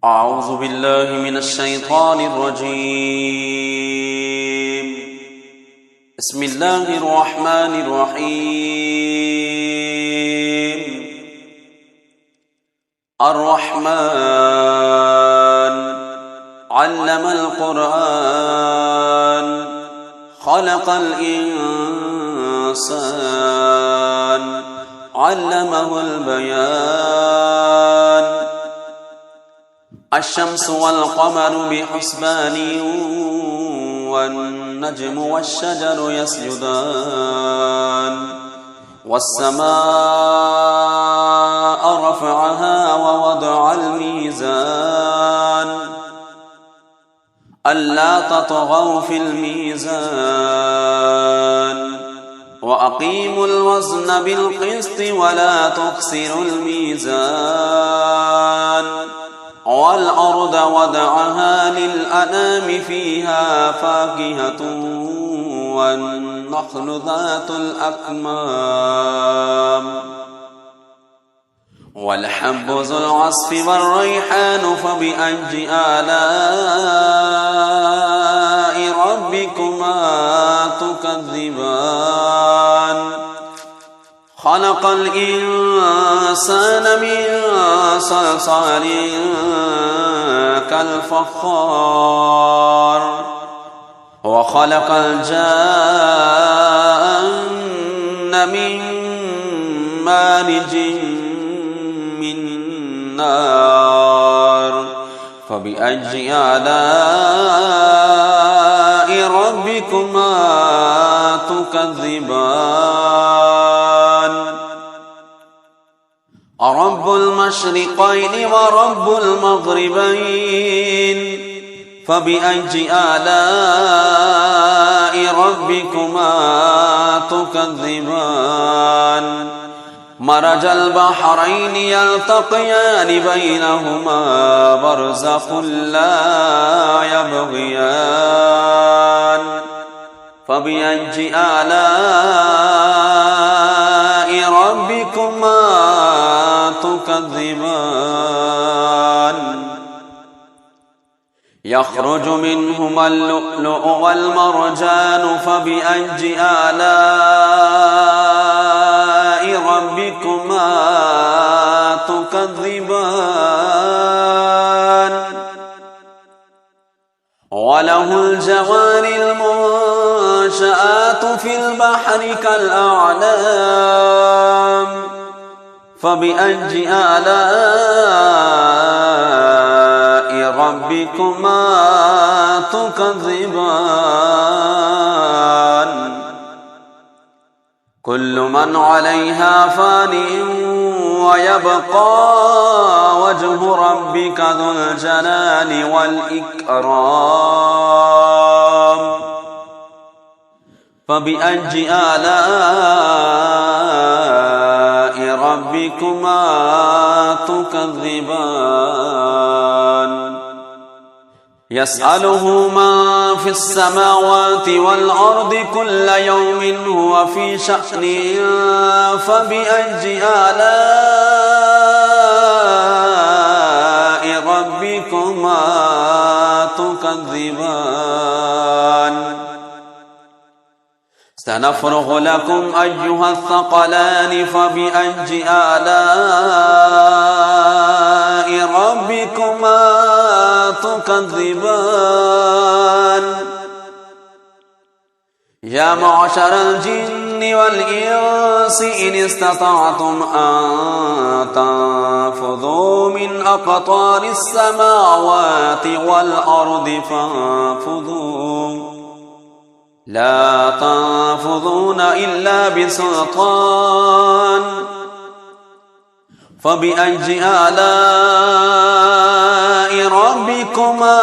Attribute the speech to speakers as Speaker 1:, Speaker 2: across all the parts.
Speaker 1: أعوذ بالله من الشيطان الرجيم. بسم الله الرحمن الرحيم. الرحمن علم القرآن خلق الإنسان علمه البيان. الشمس والقمر بحسبان والنجم والشجر يسجدان. والسماء رفعها ووضع الميزان ألا تطغوا في الميزان وأقيموا الوزن بالقسط ولا تخسروا الميزان. والأرض وضعها للأنام فيها فاكهة والنخل ذات الأكمام والحب ذو العصف والريحان فبأي آلاء ربكما تكذبان. خلق الإنسان من صلصال كالفخار وخلق الجان من مارج من نار فبأي آلاء ربكما تكذبان. رب المشرقين ورب المغربين فبأي آلاء ربكما تكذبان. مرج البحرين يلتقيان بينهما برزخ لا يبغيان فبأي آلاء ربكما تكذبان. يخرج منهما اللؤلؤ والمرجان فبأي آلاء ربكما تكذبان. وله الجوار المنشآت في البحر كالأعلام فبأي آلاء ربكما تكذبان. كل من عليها فان ويبقى وجه ربك ذو الجلال والإكرام فبأي آلاء ربكما تكذبان. يسأله من في السماوات والأرض كل يوم هو في شأن فبأي آلاء ربكما تكذبان. سنفرغ لكم أيها الثقلان فبأي آلاء ربكما تكذبان. يا معشر الجن والإنس إن استطعتم أن تنفذوا من أقطار السماوات والأرض فانفذوا لا تنفذون إلا بسلطان فبأي آلاء ربكما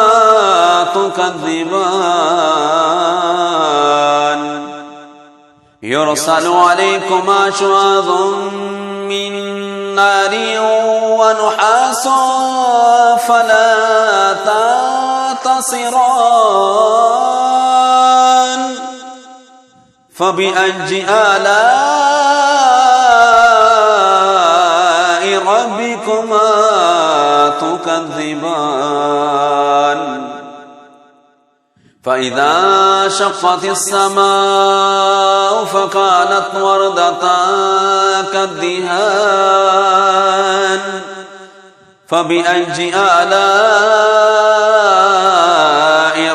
Speaker 1: تكذبان. يرسل عليكما شواظ من نار ونحاس فلا تنتصران فبأي آلاء ربكما تكذبان فإذا شقت السماء فكانت وردة كالدهان فبأي آلاء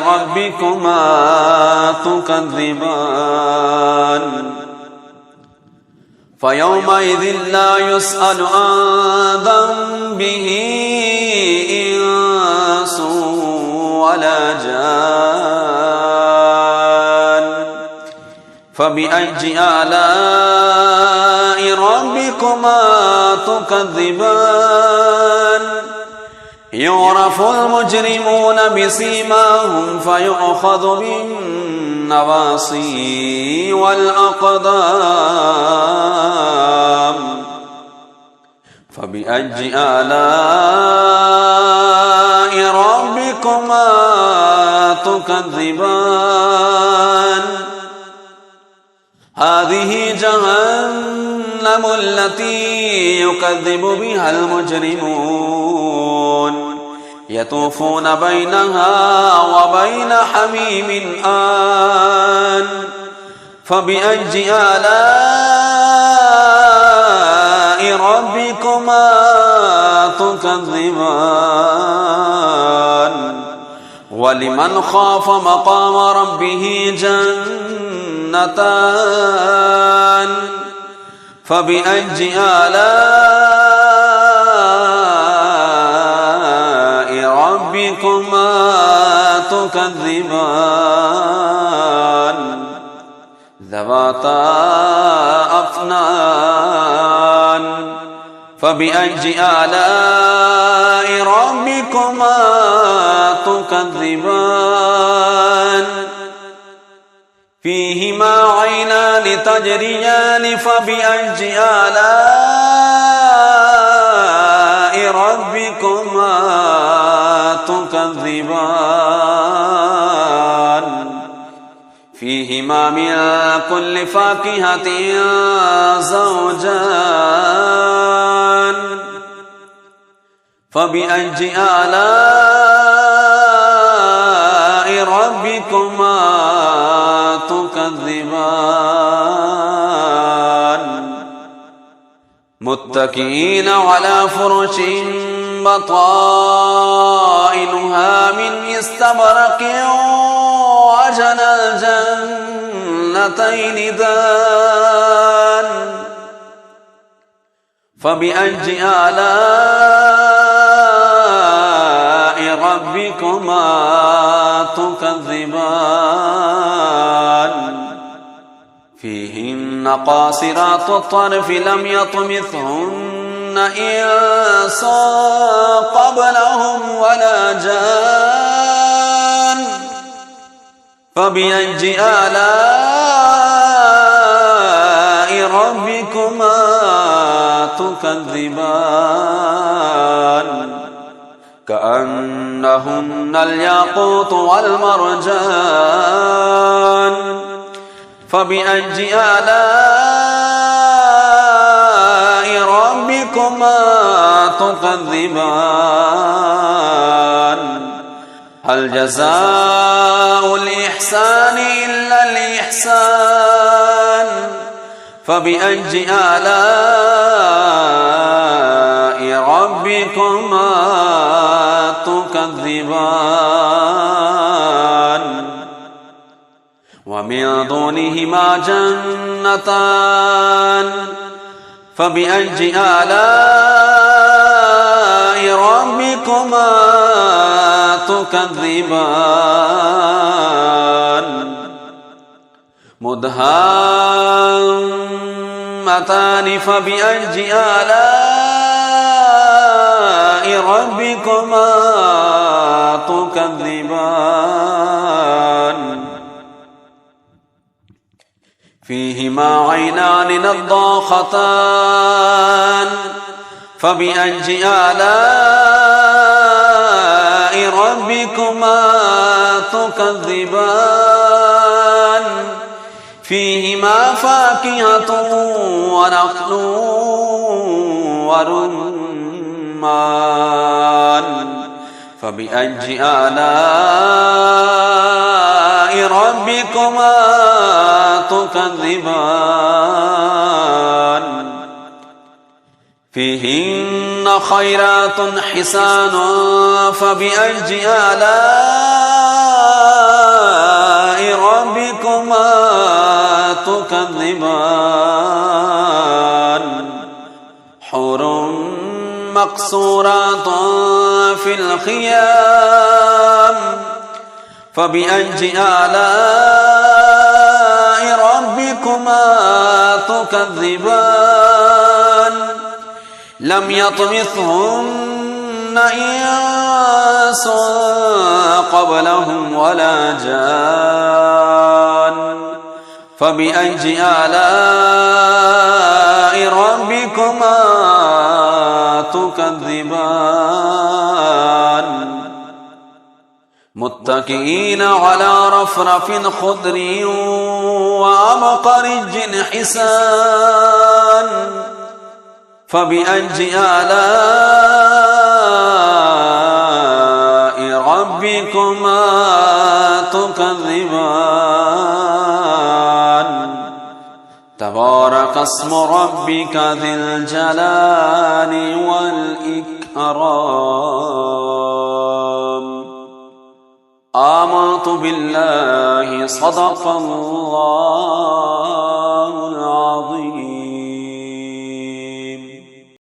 Speaker 1: ربكما تكذبان فيومئذ لا يسأل عن ذنبه إنس ولا جان فبأي آلاء ربكما تكذبان يعرف المجرمون بسيماهم فيؤخذ بالنواصي والأقدام فبأي آلاء ربكما تكذبان هذه جهنم التي يكذب بها المجرمون يطوفون بينها وبين حميم آن فبأي آلاء ربكما تكذبان ولمن خاف مقام ربه جنتان فبأي آلاء ربكما تكذبان ذواتا أفنان فبأي آلاء ربكما تكذبان فيهما عينان تجريان فبأي آلاء ربكما تكذبان فيهما من كل فاكهة زوجان فبأي آلاء ربكما تكذبان متكئين على فرش بطائنها من استبرق وجنى الجنتين دان فبأي آلاء ربكما تكذبان فيهن قاصرات الطرف لم يطمثهن إنس قبلهم ولا جان فبأي آلاء ربكما تكذبان كأنهن الياقوت والمرجان فبأي آلاء ربكما تكذبان هل جزاء الإحسان إلا الإحسان فبأي آلاء ربكما تكذبان ومن دونهما جنتان فبأي آلاء ربكما تكذبان مدهامتان فبأي آلاء ربكما تكذبان فيهما عينان نضاختان فبأي آلاء ربكما تكذبان فيهما فاكهة ونخل ورمان فبأي آلاء ربكما تكذبان فيهن خيرات حسان فبأي آلاء ربكما تكذبان حور مقصورات في الخيام فبأي آلاء ربكما تكذبان لم يطمثهن إنس قبلهم ولا جان فبأي آلاء ربكما تكذبان متكئين على رفرف خضر وعبقري حسان فبأي آلاء ربكما تكذبان تبارك اسم ربك ذي الجلال والإكرام آمنت بالله صدق الله